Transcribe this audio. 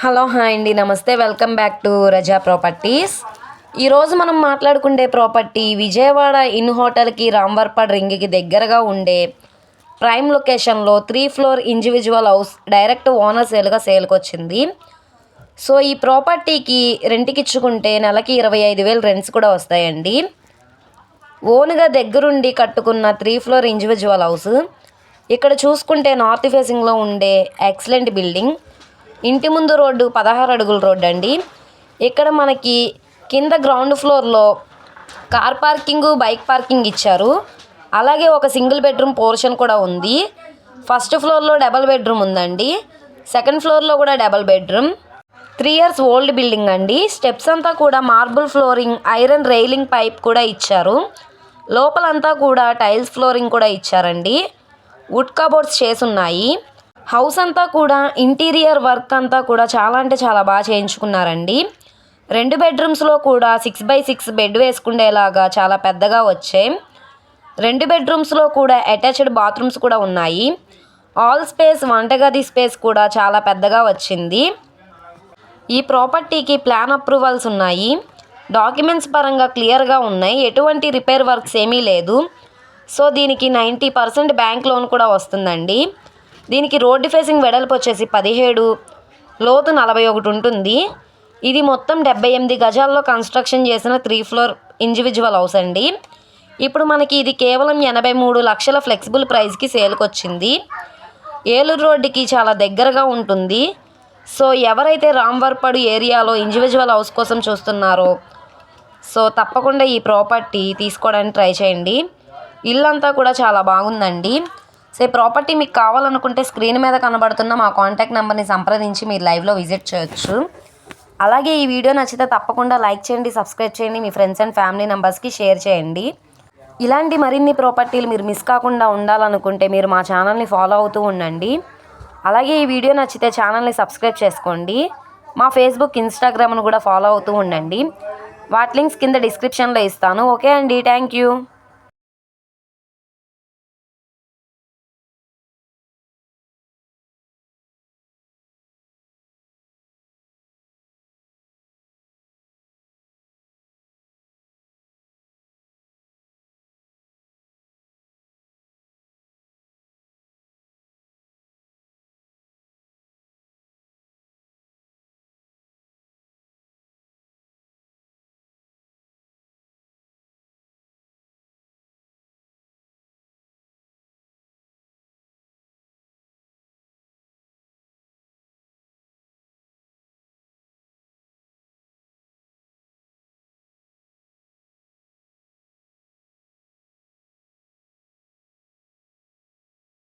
Hello hi అండి, నమస్తే. Welcome back to Raza properties. ఈరోజు మనం మాట్లాడుకునే ప్రాపర్టీ విజయవాడ ఇన్ హోటల్కి రాంవర్పడ్ రింగ్కి దగ్గరగా ఉండే ప్రైమ్ లొకేషన్లో 3 floor individual house direct owner సేల్కి వచ్చింది. సో ఈ ప్రాపర్టీకి రెంట్కి ఇచ్చుకుంటే నెలకి 25,000 రెంట్స్ కూడా వస్తాయండి. ఓన్గా దగ్గరుండి కట్టుకున్న 3 ఫ్లోర్ ఇండివిజువల్ హౌస్. ఇక్కడ చూసుకుంటే నార్త్ ఫేసింగ్లో ఉండే ఎక్సలెంట్ బిల్డింగ్. ఇంటి ముందు రోడ్డు 16 అడుగుల రోడ్డు అండి. ఇక్కడ మనకి కింద గ్రౌండ్ ఫ్లోర్లో కార్ పార్కింగ్, బైక్ పార్కింగ్ ఇచ్చారు. అలాగే ఒక సింగిల్ బెడ్రూమ్ పోర్షన్ కూడా ఉంది. ఫస్ట్ ఫ్లోర్లో డబల్ బెడ్రూమ్ ఉందండి. సెకండ్ ఫ్లోర్లో కూడా double bedroom. 3 years old building అండి. స్టెప్స్ అంతా కూడా marble flooring, iron railing pipe కూడా ఇచ్చారు. లోపలంతా కూడా టైల్స్ ఫ్లోరింగ్ కూడా ఇచ్చారండి. Would cupboards చేసున్నాయి. హౌస్ అంతా కూడా ఇంటీరియర్ వర్క్ అంతా కూడా చాలా అంటే చాలా బాగా చేయించుకున్నారండి. 2 బెడ్రూమ్స్లో కూడా 6x6 బెడ్ వేసుకునేలాగా చాలా పెద్దగా వచ్చాయి. 2 బెడ్రూమ్స్లో కూడా అటాచ్డ్ బాత్రూమ్స్ కూడా ఉన్నాయి. ఆల్ స్పేస్, వంటగది స్పేస్ కూడా చాలా పెద్దగా వచ్చింది. ఈ ప్రాపర్టీకి ప్లాన్ అప్రూవల్స్ ఉన్నాయి. డాక్యుమెంట్స్ పరంగా క్లియర్గా ఉన్నాయి. ఎటువంటి రిపేర్ వర్క్స్ ఏమీ లేదు. సో దీనికి 90% బ్యాంక్ లోన్ కూడా వస్తుందండి. దీనికి రోడ్డు ఫేసింగ్ వెడల్పు వచ్చేసి 17, లోతు 41 ఉంటుంది. ఇది మొత్తం 78 గజాల్లో కన్స్ట్రక్షన్ చేసిన 3 ఫ్లోర్ ఇండివిజువల్ హౌస్ అండి. ఇప్పుడు మనకి ఇది కేవలం 83 లక్షల ఫ్లెక్సిబుల్ ప్రైస్కి సేల్కి వచ్చింది. ఏలూరు రోడ్డుకి చాలా దగ్గరగా ఉంటుంది. సో ఎవరైతే రాంవర్పడ్ ఏరియాలో ఇండివిజువల్ హౌస్ కోసం చూస్తున్నారో సో తప్పకుండా ఈ ప్రాపర్టీ తీసుకోవడానికి ట్రై చేయండి. ఇల్లంతా కూడా చాలా బాగుందండి. సో ఈ ప్రాపర్టీ మీకు కావాలనుకుంటే స్క్రీన్ మీద కనబడుతున్న మా కాంటాక్ట్ నెంబర్ని సంప్రదించి మీరు లైవ్లో విజిట్ చేయొచ్చు. అలాగే ఈ వీడియో నచ్చితే తప్పకుండా లైక్ చేయండి, సబ్స్క్రైబ్ చేయండి, మీ ఫ్రెండ్స్ అండ్ ఫ్యామిలీ మెంబర్స్కి షేర్ చేయండి. ఇలాంటి మరిన్ని ప్రాపర్టీలు మీరు మిస్ కాకుండా ఉండాలనుకుంటే మీరు మా ఛానల్ని ఫాలో అవుతూ ఉండండి. అలాగే ఈ వీడియో నచ్చితే ఛానల్ని సబ్స్క్రైబ్ చేసుకోండి. మా ఫేస్బుక్, ఇన్స్టాగ్రామ్ను కూడా ఫాలో అవుతూ ఉండండి. వాటి లింక్స్ కింద డిస్క్రిప్షన్లో ఇస్తాను. ఓకే అండి, థ్యాంక్ యూ.